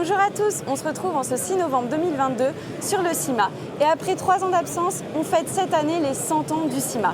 Bonjour à tous, on se retrouve en ce 6 novembre 2022 sur le CIMA. Et après 3 ans d'absence, on fête cette année les 100 ans du CIMA.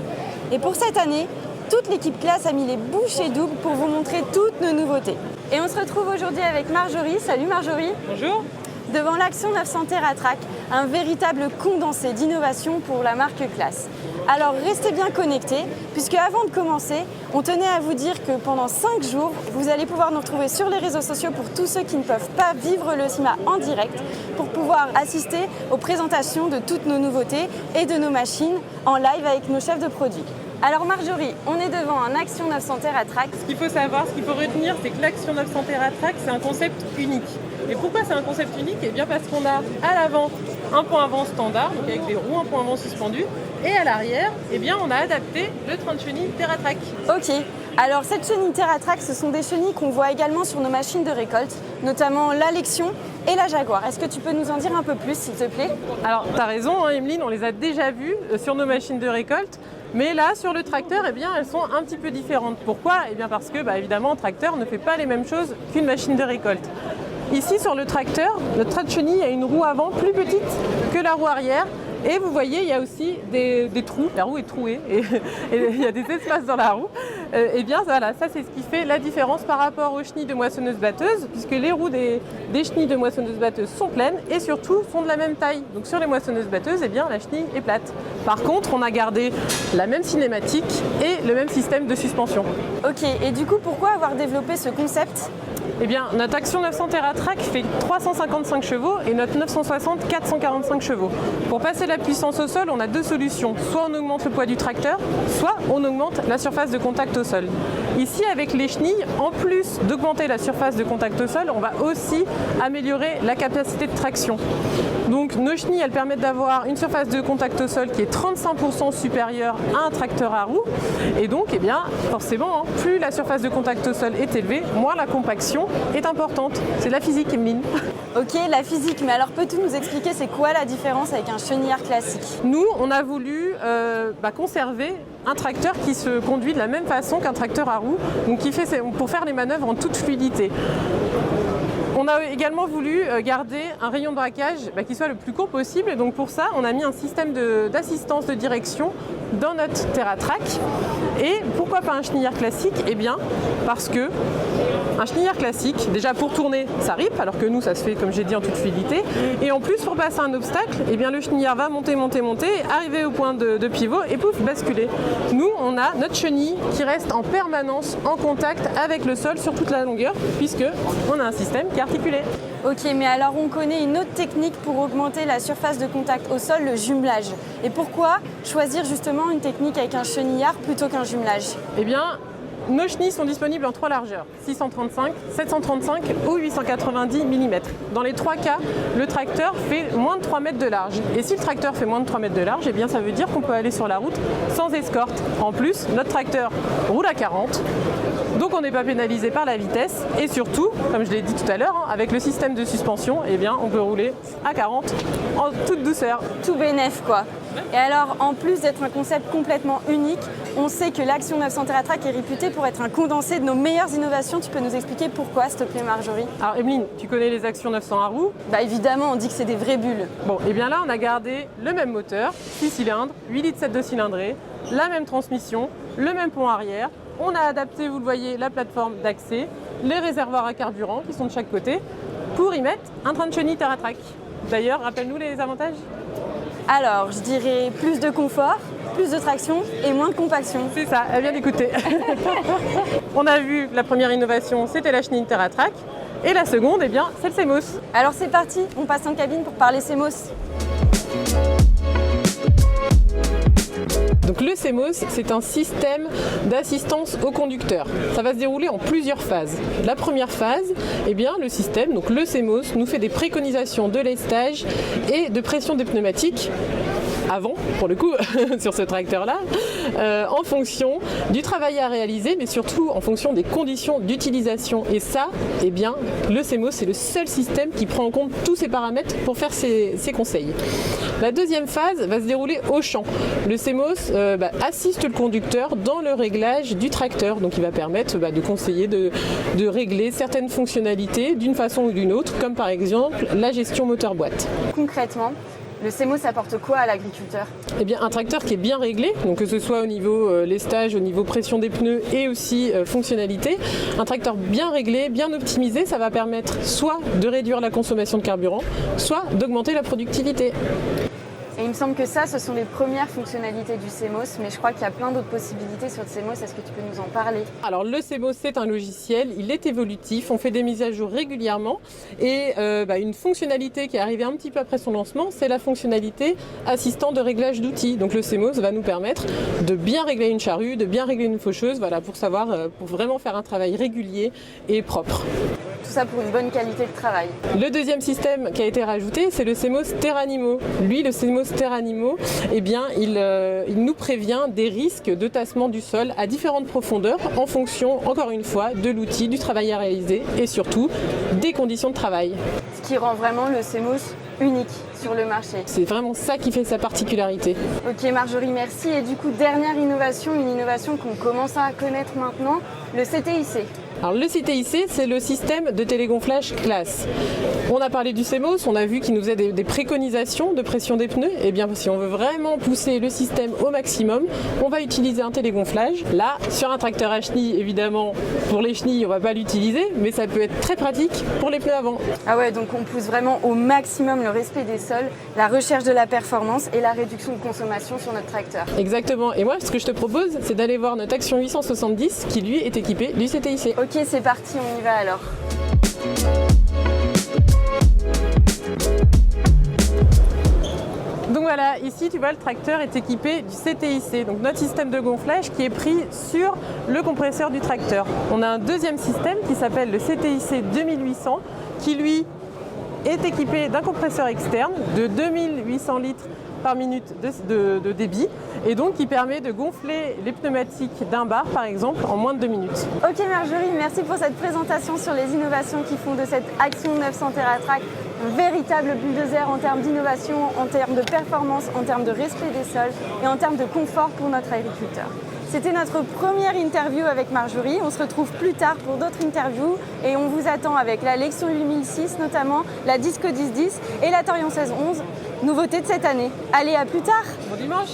Et pour cette année, toute l'équipe classe a mis les bouchées doubles pour vous montrer toutes nos nouveautés. Et on se retrouve aujourd'hui avec Marjorie. Salut Marjorie. Bonjour. Devant l'Action 900 TerraTrack, un véritable condensé d'innovation pour la marque Classe. Alors restez bien connectés, puisque avant de commencer, on tenait à vous dire que pendant 5 jours, vous allez pouvoir nous retrouver sur les réseaux sociaux pour tous ceux qui ne peuvent pas vivre le CIMA en direct, pour pouvoir assister aux présentations de toutes nos nouveautés et de nos machines en live avec nos chefs de produits. Alors Marjorie, on est devant un Action 900 TerraTrack. Ce qu'il faut savoir, ce qu'il faut retenir, c'est que l'Action 900 TerraTrack, c'est un concept unique. Et pourquoi c'est un concept unique? Eh bien parce qu'on a à l'avant un pont avant standard, donc avec des roues, un pont avant suspendu, et à l'arrière, eh bien on a adapté le train de chenille TerraTrack. Ok, alors cette chenille TerraTrack, ce sont des chenilles qu'on voit également sur nos machines de récolte, notamment la Lexion et la Jaguar. Est-ce que tu peux nous en dire un peu plus, s'il te plaît? Alors tu as raison, Emeline, on les a déjà vues sur nos machines de récolte. Mais là, sur le tracteur, eh bien, elles sont un petit peu différentes. Pourquoi? Eh bien parce que, évidemment, un tracteur ne fait pas les mêmes choses qu'une machine de récolte. Ici, sur le tracteur, notre train de chenille a une roue avant plus petite que la roue arrière. Et vous voyez, il y a aussi des trous. La roue est trouée et il y a des espaces dans la roue. Eh bien, voilà, ça, c'est ce qui fait la différence par rapport aux chenilles de moissonneuses-batteuses, puisque les roues des chenilles de moissonneuses-batteuses sont pleines et surtout sont de la même taille. Donc, sur les moissonneuses-batteuses, eh bien, la chenille est plate. Par contre, on a gardé la même cinématique et le même système de suspension. Ok, et du coup, pourquoi avoir développé ce concept? Eh bien, notre Action 900 TerraTrack fait 355 chevaux et notre 960 445 chevaux. Pour passer la puissance au sol, on a deux solutions. Soit on augmente le poids du tracteur, soit on augmente la surface de contact au sol. Ici, avec les chenilles, en plus d'augmenter la surface de contact au sol, on va aussi améliorer la capacité de traction. Donc, nos chenilles, elles permettent d'avoir une surface de contact au sol qui est 35% supérieure à un tracteur à roues. Et donc, eh bien, forcément, plus la surface de contact au sol est élevée, moins la compaction est importante. C'est la physique, Emeline. Ok, la physique, mais alors peux-tu nous expliquer c'est quoi la différence avec un chenillard classique? Nous, on a voulu conserver un tracteur qui se conduit de la même façon qu'un tracteur à roues, donc pour faire les manœuvres en toute fluidité. On a également voulu garder un rayon de braquage qui soit le plus court possible. Et donc pour ça, on a mis un système d'assistance de direction dans notre TerraTrack. Et pourquoi pas un chenillard classique? Eh bien, parce que un chenillard classique, déjà pour tourner, ça rip, alors que nous, ça se fait, comme j'ai dit, en toute fluidité. Et en plus, pour passer un obstacle, eh bien, le chenillard va monter, arriver au point de pivot et pouf, basculer. Nous, on a notre chenille qui reste en permanence en contact avec le sol sur toute la longueur, puisque on a un système qui est articulé. Ok, mais alors on connaît une autre technique pour augmenter la surface de contact au sol, le jumelage. Et pourquoi choisir justement une technique avec un chenillard plutôt qu'un jumelage? Eh bien, nos chenilles sont disponibles en 3 largeurs, 635, 735 ou 890 mm. Dans les 3 cas, le tracteur fait moins de 3 mètres de large. Et si le tracteur fait moins de 3 mètres de large, eh bien ça veut dire qu'on peut aller sur la route sans escorte. En plus, notre tracteur roule à 40, donc on n'est pas pénalisé par la vitesse. Et surtout, comme je l'ai dit tout à l'heure, avec le système de suspension, eh bien on peut rouler à 40 en toute douceur. Tout bénef quoi. Et alors, en plus d'être un concept complètement unique, on sait que l'Action 900 TerraTrack est réputée pour être un condensé de nos meilleures innovations. Tu peux nous expliquer pourquoi, s'il te plaît, Marjorie? Alors, Emeline, tu connais les Actions 900 à roues? Évidemment, on dit que c'est des vraies bulles. Bon, et bien là, on a gardé le même moteur, 6 cylindres, 8 litres 7 de cylindrée, la même transmission, le même pont arrière. On a adapté, vous le voyez, la plateforme d'accès, les réservoirs à carburant qui sont de chaque côté, pour y mettre un train de chenille TerraTrack. D'ailleurs, rappelle-nous les avantages? Alors, je dirais plus de confort, plus de traction et moins de compaction. C'est ça, elle vient d'écouter. On a vu la première innovation, c'était la chenille TerraTrack. Et la seconde, eh bien, c'est le CMOS. Alors c'est parti, on passe en cabine pour parler CMOS. Donc le CMOS, c'est un système d'assistance au conducteur. Ça va se dérouler en plusieurs phases. La première phase, eh bien, le système, donc le CMOS, nous fait des préconisations de lestage et de pression des pneumatiques avant, pour le coup, sur ce tracteur-là, en fonction du travail à réaliser, mais surtout en fonction des conditions d'utilisation. Et ça, eh bien, le CMOS, c'est le seul système qui prend en compte tous ces paramètres pour faire ses conseils. La deuxième phase va se dérouler au champ. Le CMOS assiste le conducteur dans le réglage du tracteur, donc il va permettre de conseiller, de régler certaines fonctionnalités d'une façon ou d'une autre, comme par exemple la gestion moteur-boîte. Concrètement, le CMOS apporte quoi à l'agriculteur? Eh bien, un tracteur qui est bien réglé, donc que ce soit au niveau lestage, au niveau pression des pneus et aussi fonctionnalité. Un tracteur bien réglé, bien optimisé, ça va permettre soit de réduire la consommation de carburant, soit d'augmenter la productivité. Et il me semble que ça, ce sont les premières fonctionnalités du CMOS, mais je crois qu'il y a plein d'autres possibilités sur le CMOS. Est-ce que tu peux nous en parler? Alors le CMOS, c'est un logiciel, il est évolutif, on fait des mises à jour régulièrement et une fonctionnalité qui est arrivée un petit peu après son lancement, c'est la fonctionnalité assistant de réglage d'outils. Donc le CMOS va nous permettre de bien régler une charrue, de bien régler une faucheuse, pour vraiment faire un travail régulier et propre. Tout ça pour une bonne qualité de travail. Le deuxième système qui a été rajouté, c'est le CMOS Terranimo. Lui, le CMOS Terranimo, il nous prévient des risques de tassement du sol à différentes profondeurs en fonction, encore une fois, de l'outil, du travail à réaliser et surtout des conditions de travail. Ce qui rend vraiment le CMOS unique sur le marché. C'est vraiment ça qui fait sa particularité. Ok Marjorie, merci. Et du coup, dernière innovation, une innovation qu'on commence à connaître maintenant, le CTIC. Alors le CTIC, c'est le système de télégonflage classe. On a parlé du CMOS, on a vu qu'il nous faisait des préconisations de pression des pneus. Et bien si on veut vraiment pousser le système au maximum, on va utiliser un télégonflage. Là, sur un tracteur à chenilles, évidemment, pour les chenilles, on ne va pas l'utiliser, mais ça peut être très pratique pour les pneus avant. Ah ouais, donc on pousse vraiment au maximum le respect des sols, la recherche de la performance et la réduction de consommation sur notre tracteur. Exactement. Et moi, ce que je te propose, c'est d'aller voir notre Action 870 qui, lui, est équipé du CTIC. Ok, c'est parti, on y va alors. Donc voilà, ici tu vois le tracteur est équipé du CTIC, donc notre système de gonflage qui est pris sur le compresseur du tracteur. On a un deuxième système qui s'appelle le CTIC 2800 qui lui est équipé d'un compresseur externe de 2800 litres par minute de débit et donc qui permet de gonfler les pneumatiques d'un bar par exemple en moins de 2 minutes. Ok Marjorie, merci pour cette présentation sur les innovations qui font de cette Action 900 TerraTrac un véritable bulldozer en termes d'innovation, en termes de performance, en termes de respect des sols et en termes de confort pour notre agriculteur. C'était notre première interview avec Marjorie. On se retrouve plus tard pour d'autres interviews et on vous attend avec la Lexion 8006 notamment, la Disco 1010 et la Torion 1611, nouveauté de cette année. Allez, à plus tard! Bon dimanche!